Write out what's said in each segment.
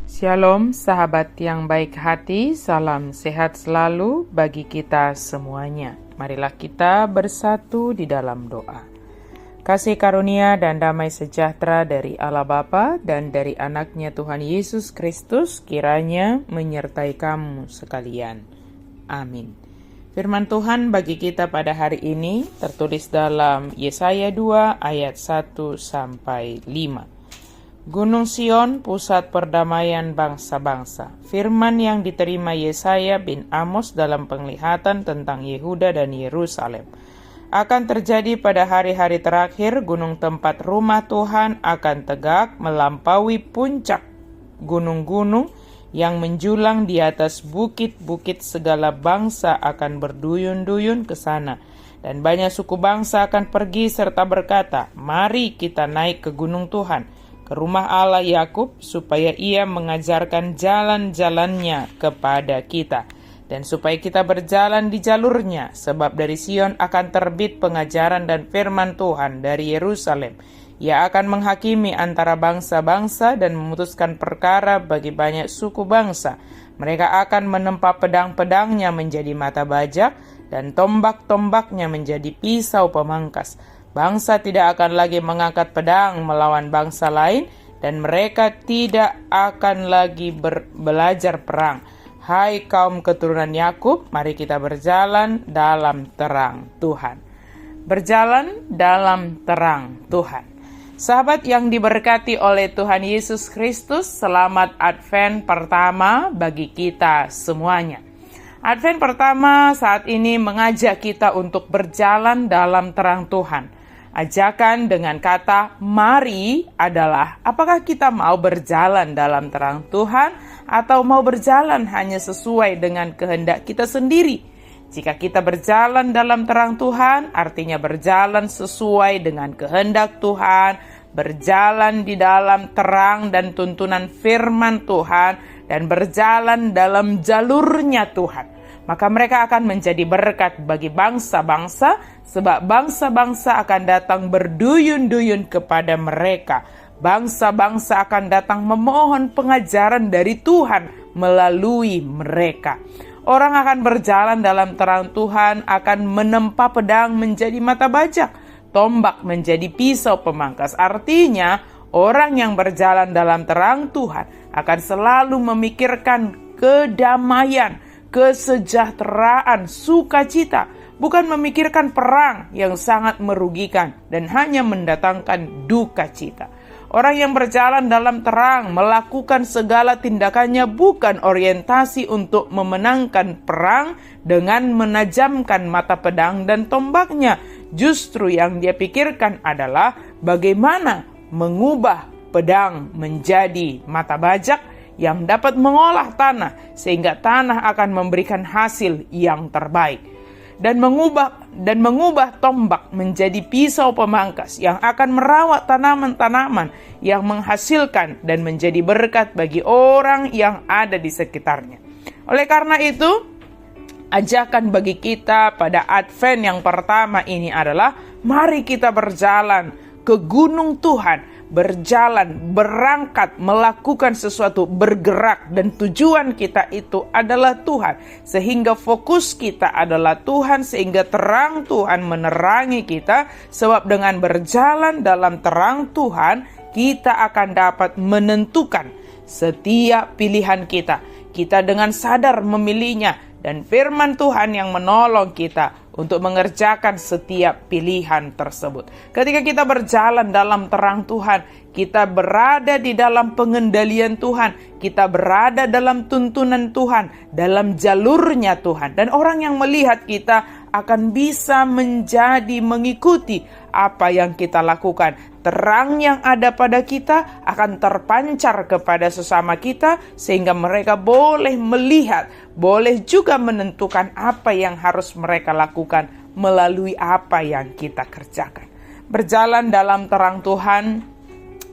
Shalom sahabat yang baik hati, salam sehat selalu bagi kita semuanya. Marilah kita bersatu di dalam doa. Kasih karunia dan damai sejahtera dari Allah Bapa dan dari anaknya Tuhan Yesus Kristus kiranya menyertai kamu sekalian. Amin. Firman Tuhan bagi kita pada hari ini tertulis dalam Yesaya 2 ayat 1-5. Gunung Sion, pusat perdamaian bangsa-bangsa. Firman yang diterima Yesaya bin Amos dalam penglihatan tentang Yehuda dan Yerusalem. Akan terjadi pada hari-hari terakhir, gunung tempat rumah Tuhan akan tegak melampaui puncak gunung-gunung yang menjulang di atas bukit-bukit. Segala bangsa akan berduyun-duyun ke sana. Dan banyak suku bangsa akan pergi serta berkata, "Mari kita naik ke gunung Tuhan, ke rumah Allah Yakub, supaya ia mengajarkan jalan-jalannya kepada kita, dan supaya kita berjalan di jalurnya, sebab dari Sion akan terbit pengajaran dan firman Tuhan dari Yerusalem. Ia akan menghakimi antara bangsa-bangsa dan memutuskan perkara bagi banyak suku bangsa. Mereka akan menempa pedang-pedangnya menjadi mata bajak, dan tombak-tombaknya menjadi pisau pemangkas. Bangsa tidak akan lagi mengangkat pedang melawan bangsa lain, dan mereka tidak akan lagi belajar perang. Hai kaum keturunan Yakub, mari kita berjalan dalam terang Tuhan." Berjalan dalam terang Tuhan. Sahabat yang diberkati oleh Tuhan Yesus Kristus, selamat Advent pertama bagi kita semuanya. Advent pertama saat ini mengajak kita untuk berjalan dalam terang Tuhan. Ajakan dengan kata "mari" adalah apakah kita mau berjalan dalam terang Tuhan atau mau berjalan hanya sesuai dengan kehendak kita sendiri. Jika kita berjalan dalam terang Tuhan, artinya berjalan sesuai dengan kehendak Tuhan, berjalan di dalam terang dan tuntunan firman Tuhan, dan berjalan dalam jalurnya Tuhan. Maka mereka akan menjadi berkat bagi bangsa-bangsa, sebab bangsa-bangsa akan datang berduyun-duyun kepada mereka. Bangsa-bangsa akan datang memohon pengajaran dari Tuhan melalui mereka. Orang akan berjalan dalam terang Tuhan, akan menempa pedang menjadi mata bajak, tombak menjadi pisau pemangkas. Artinya, orang yang berjalan dalam terang Tuhan akan selalu memikirkan kedamaian, kesejahteraan, sukacita, bukan memikirkan perang yang sangat merugikan dan hanya mendatangkan duka cita. Orang yang berjalan dalam terang melakukan segala tindakannya bukan orientasi untuk memenangkan perang dengan menajamkan mata pedang dan tombaknya. Justru yang dia pikirkan adalah bagaimana mengubah pedang menjadi mata bajak yang dapat mengolah tanah sehingga tanah akan memberikan hasil yang terbaik, dan mengubah tombak menjadi pisau pemangkas yang akan merawat tanaman-tanaman yang menghasilkan dan menjadi berkat bagi orang yang ada di sekitarnya. Oleh karena itu, ajakan bagi kita pada Advent yang pertama ini adalah mari kita berjalan ke gunung Tuhan, berjalan, berangkat, melakukan sesuatu, bergerak, dan tujuan kita itu adalah Tuhan. Sehingga fokus kita adalah Tuhan, sehingga terang Tuhan menerangi kita. Sebab dengan berjalan dalam terang Tuhan, kita akan dapat menentukan setiap pilihan kita. Kita dengan sadar memilihnya, dan firman Tuhan yang menolong kita untuk mengerjakan setiap pilihan tersebut. Ketika kita berjalan dalam terang Tuhan, kita berada di dalam pengendalian Tuhan, kita berada dalam tuntunan Tuhan, dalam jalurnya Tuhan. Dan orang yang melihat kita akan bisa menjadi mengikuti apa yang kita lakukan. Terang yang ada pada kita akan terpancar kepada sesama kita, sehingga mereka boleh melihat, boleh juga menentukan apa yang harus mereka lakukan melalui apa yang kita kerjakan. Berjalan dalam terang Tuhan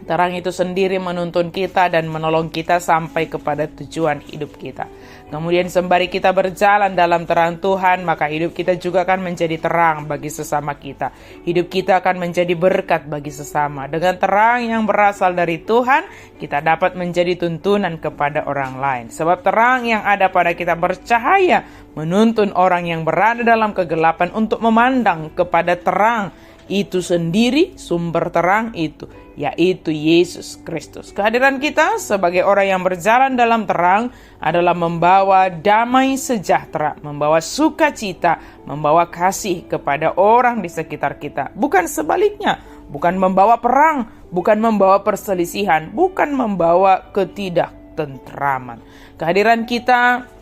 Terang itu sendiri menuntun kita dan menolong kita sampai kepada tujuan hidup kita. Kemudian sembari kita berjalan dalam terang Tuhan, maka hidup kita juga akan menjadi terang bagi sesama kita. Hidup kita akan menjadi berkat bagi sesama. Dengan terang yang berasal dari Tuhan, kita dapat menjadi tuntunan kepada orang lain. Sebab terang yang ada pada kita bercahaya, menuntun orang yang berada dalam kegelapan untuk memandang kepada terang itu sendiri, sumber terang itu, yaitu Yesus Kristus. Kehadiran kita sebagai orang yang berjalan dalam terang adalah membawa damai sejahtera, membawa sukacita, membawa kasih kepada orang di sekitar kita. Bukan sebaliknya, bukan membawa perang, bukan membawa perselisihan, bukan membawa ketidaktentraman. Kehadiran kita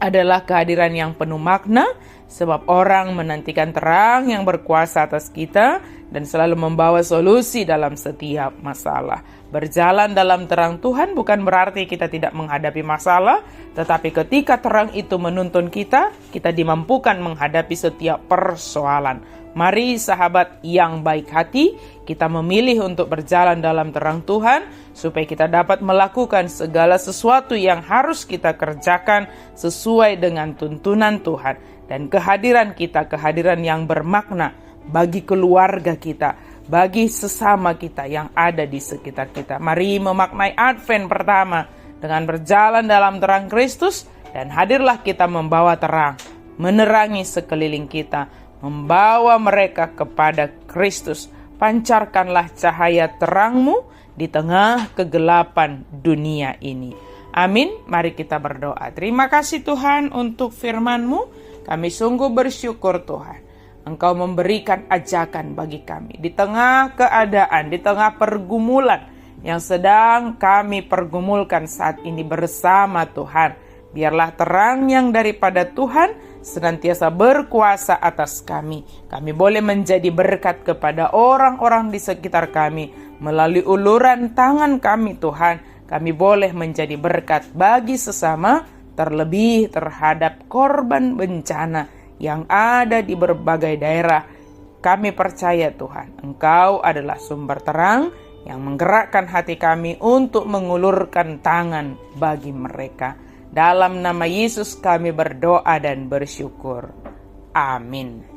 adalah kehadiran yang penuh makna, sebab orang menantikan terang yang berkuasa atas kita dan selalu membawa solusi dalam setiap masalah. Berjalan dalam terang Tuhan bukan berarti kita tidak menghadapi masalah, tetapi ketika terang itu menuntun kita, kita dimampukan menghadapi setiap persoalan. Mari sahabat yang baik hati, kita memilih untuk berjalan dalam terang Tuhan, supaya kita dapat melakukan segala sesuatu yang harus kita kerjakan sesuai dengan tuntunan Tuhan. Dan kehadiran kita, kehadiran yang bermakna bagi keluarga kita, bagi sesama kita yang ada di sekitar kita. Mari memaknai Advent pertama dengan berjalan dalam terang Kristus, dan hadirlah kita membawa terang, menerangi sekeliling kita, membawa mereka kepada Kristus. Pancarkanlah cahaya terangmu di tengah kegelapan dunia ini. Amin. Mari kita berdoa. Terima kasih Tuhan untuk firman-Mu. Kami sungguh bersyukur Tuhan, Engkau memberikan ajakan bagi kami di tengah keadaan, di tengah pergumulan yang sedang kami pergumulkan saat ini bersama Tuhan. Biarlah terang yang daripada Tuhan senantiasa berkuasa atas kami. Kami boleh menjadi berkat kepada orang-orang di sekitar kami. Melalui uluran tangan kami Tuhan, kami boleh menjadi berkat bagi sesama, terlebih terhadap korban bencana yang ada di berbagai daerah. Kami percaya Tuhan, Engkau adalah sumber terang yang menggerakkan hati kami untuk mengulurkan tangan bagi mereka. Dalam nama Yesus kami berdoa dan bersyukur. Amin.